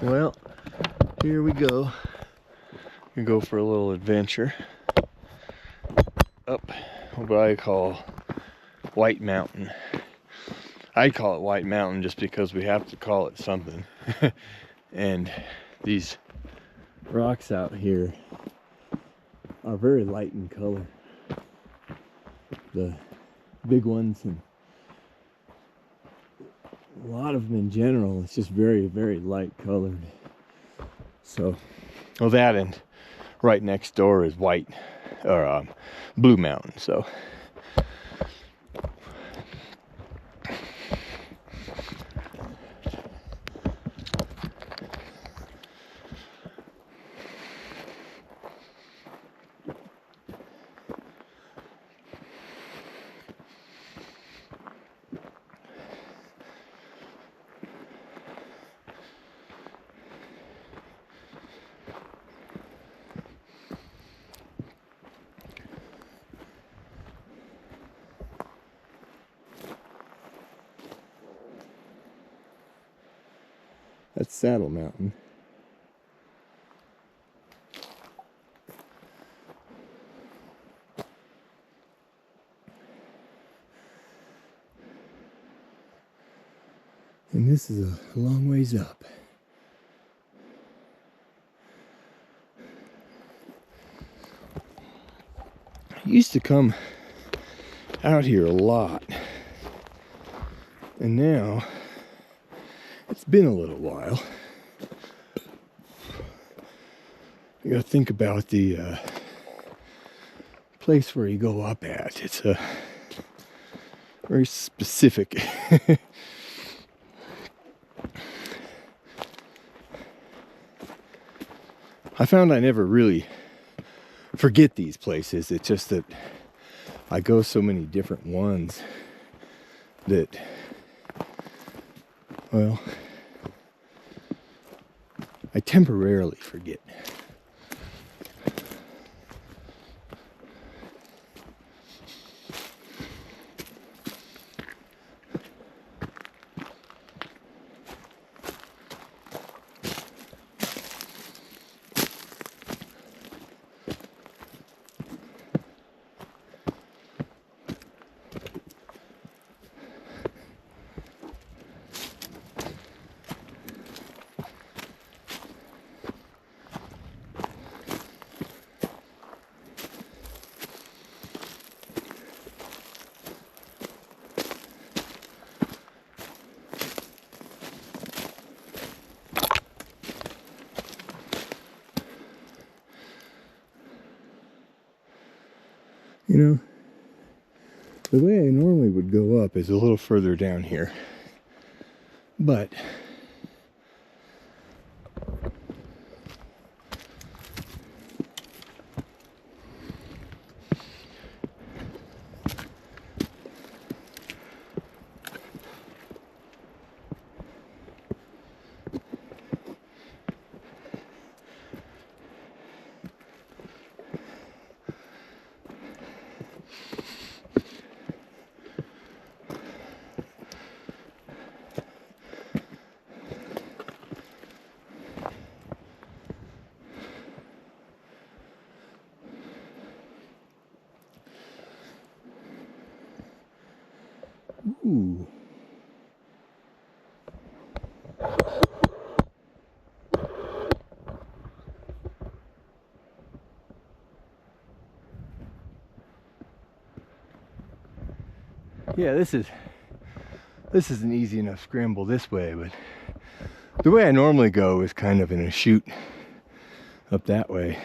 Well, here we go. We go for a little adventure up what I call White Mountain. I call it White Mountain just because we have to call it something. And these rocks out here are very light in color. The big ones, and a lot of them in general, it's just very, very light colored. So, well, that and right next door is White or Blue Mountain. So that's Saddle Mountain. And this is a long ways up. I used to come out here a lot. And now, it's been a little while. You gotta think about the place where you go up at. It's a very specific. I found I never really forget these places. It's just that I go so many different ones that, well, I temporarily forget. You know, the way I normally would go up is a little further down here, but ooh. Yeah, this is an easy enough scramble this way, but the way I normally go is kind of in a chute up that way.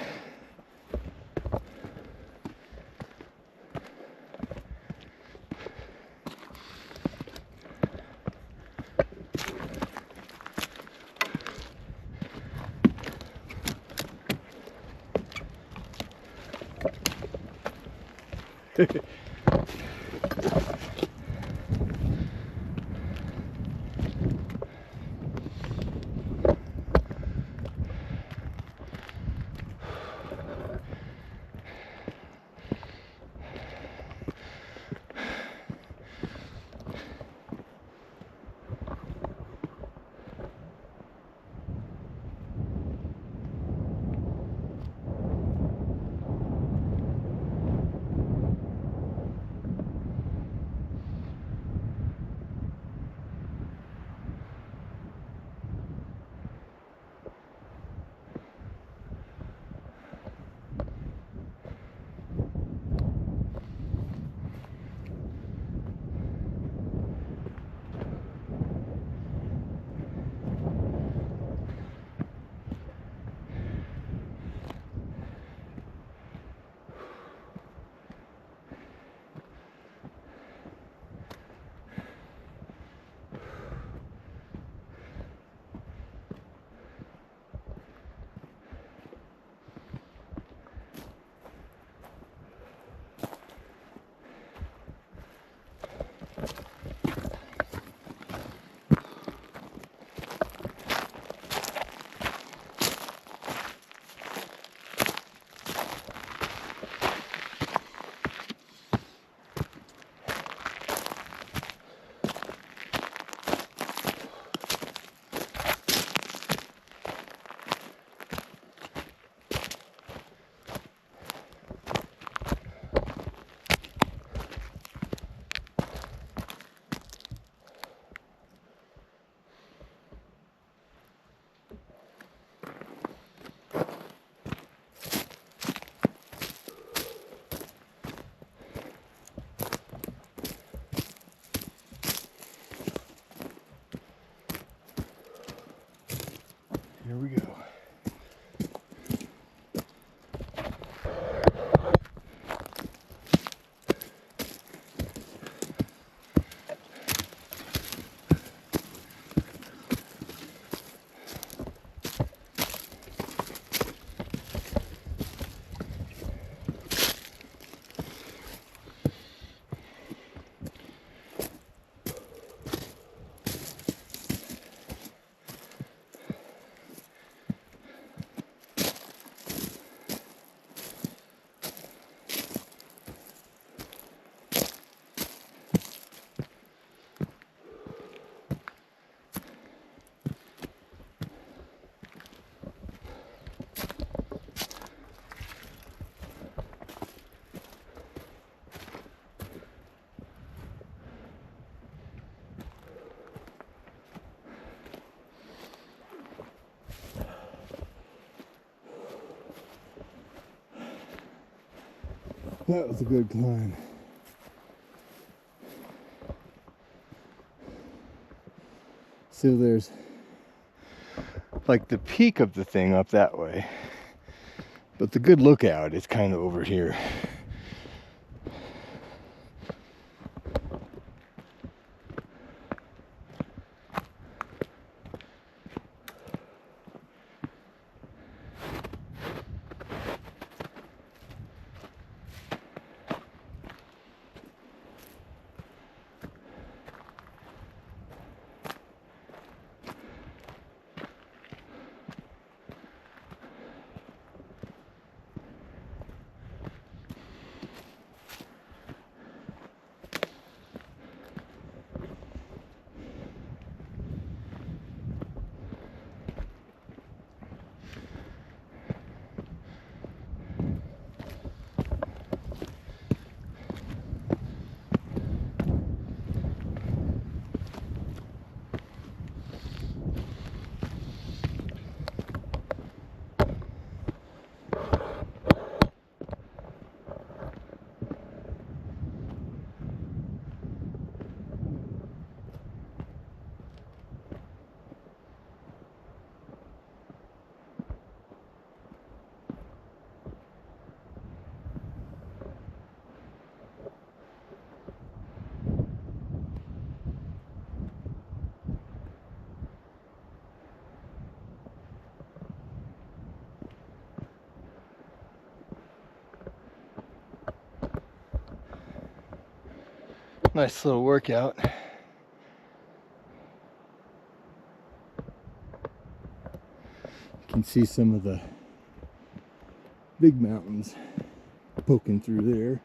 That was a good climb. So there's like the peak of the thing up that way, but the good lookout is kind of over here. Nice little workout. You can see some of the big mountains poking through there.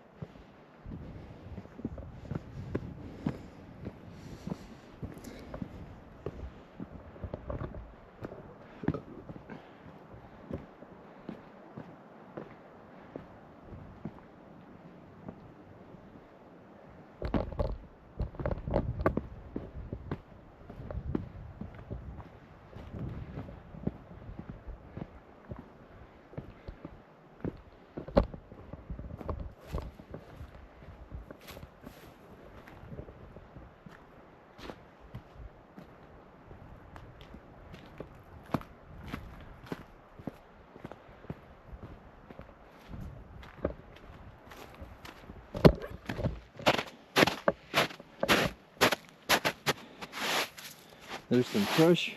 There's some crush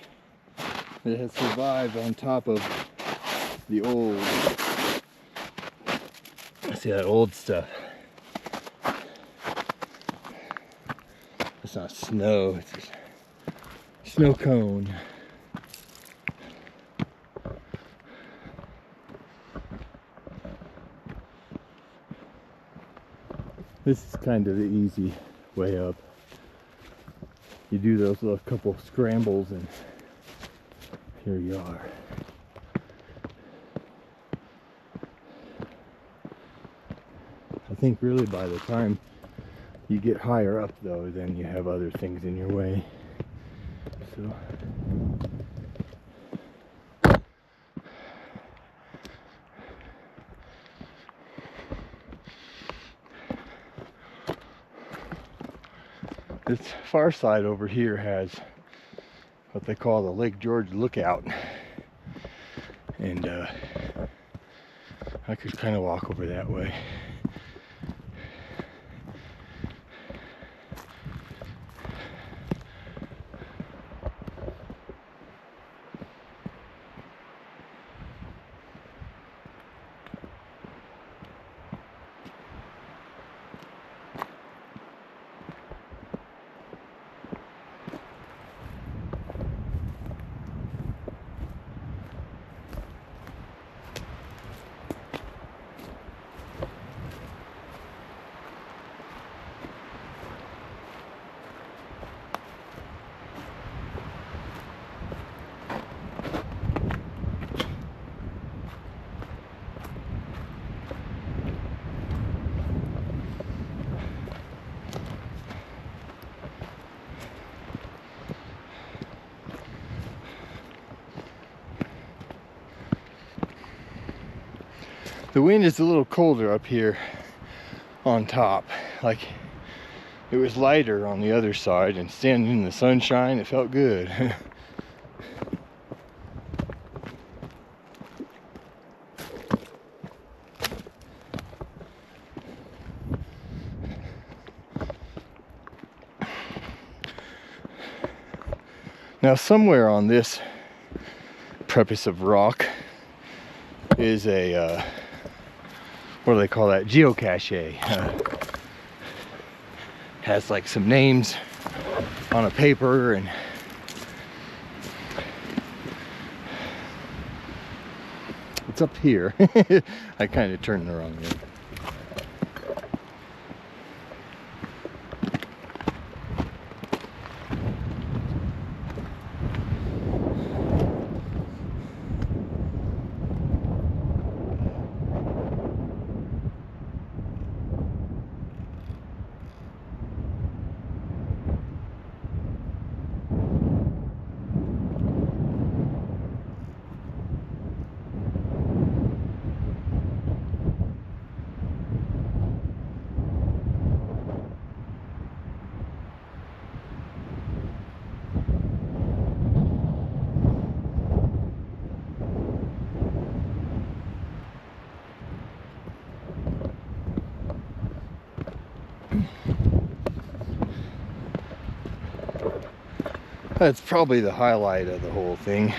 that has survived on top of the old. See that old stuff. It's not snow, it's a snow cone. This is kind of the easy way up. You do those little couple scrambles and here you are. I think really by the time you get higher up though, then you have other things in your way. So this far side over here has what they call the Lake George Lookout, and I could kind of walk over that way. The wind is a little colder up here on top. Like it was lighter on the other side, and standing in the sunshine, it felt good. Now somewhere on this precipice of rock is a what do they call that? Geocache. Has like some names on a paper, and it's up here. I kind of turned the wrong way. That's probably the highlight of the whole thing.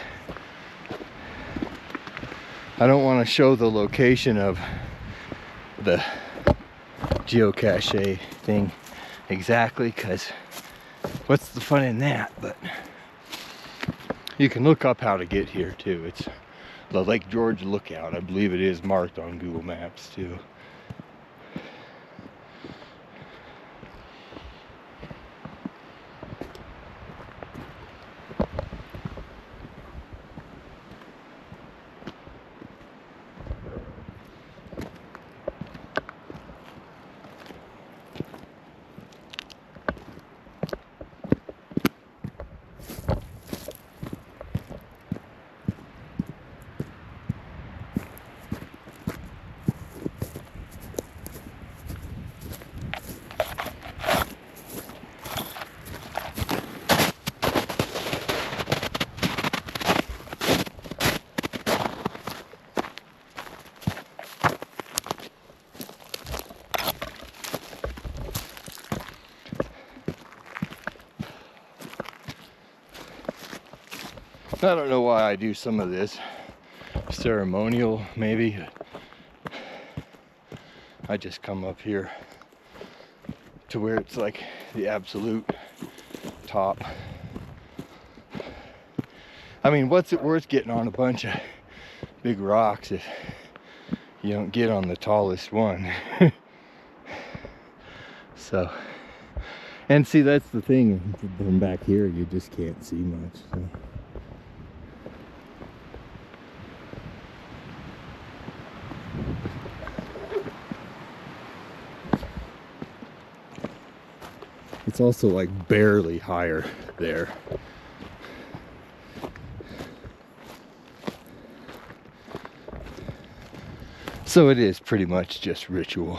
I don't want to show the location of the geocache thing exactly, because what's the fun in that? But you can look up how to get here too. It's the Lake George Lookout. I believe it is marked on Google Maps too. I don't know why I do some of this ceremonial, maybe. I just come up here to where it's like the absolute top. I mean, what's it worth getting on a bunch of big rocks if you don't get on the tallest one? So, and see, that's the thing, from back here you just can't see much. So. It's also like barely higher there. So it is pretty much just ritual.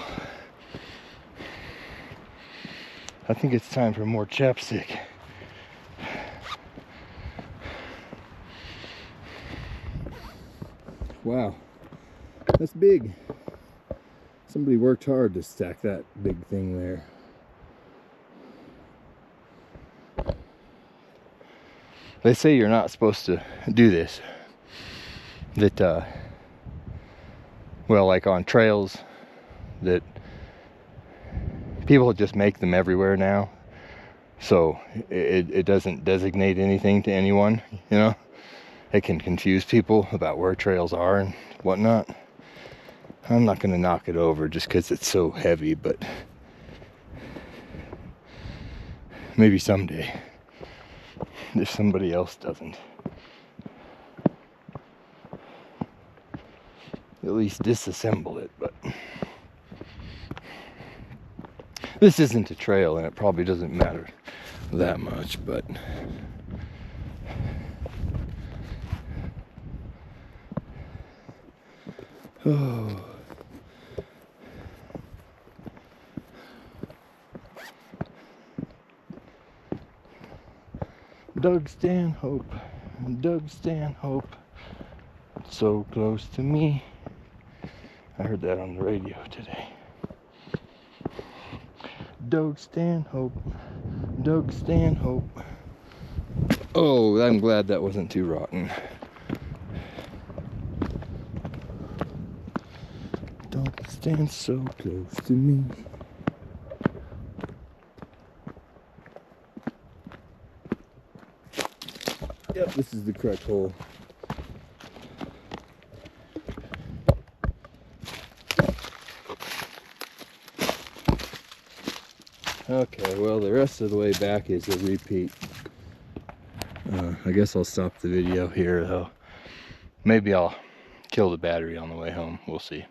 I think it's time for more chapstick. Wow, that's big. Somebody worked hard to stack that big thing there. They say you're not supposed to do this. That, well, like on trails, that people just make them everywhere now. So it doesn't designate anything to anyone, you know? It can confuse people about where trails are and whatnot. I'm not going to knock it over just because it's so heavy, but maybe someday, if somebody else doesn't. At least disassemble it, but this isn't a trail and it probably doesn't matter that much, but oh. Doug Stanhope, Doug Stanhope, so close to me. I heard that on the radio today. Doug Stanhope, Doug Stanhope. Oh, I'm glad that wasn't too rotten. Don't stand so close to me. Yep, this is the correct hole. Okay, well, the rest of the way back is a repeat. I guess I'll stop the video here, though. Maybe I'll kill the battery on the way home. We'll see.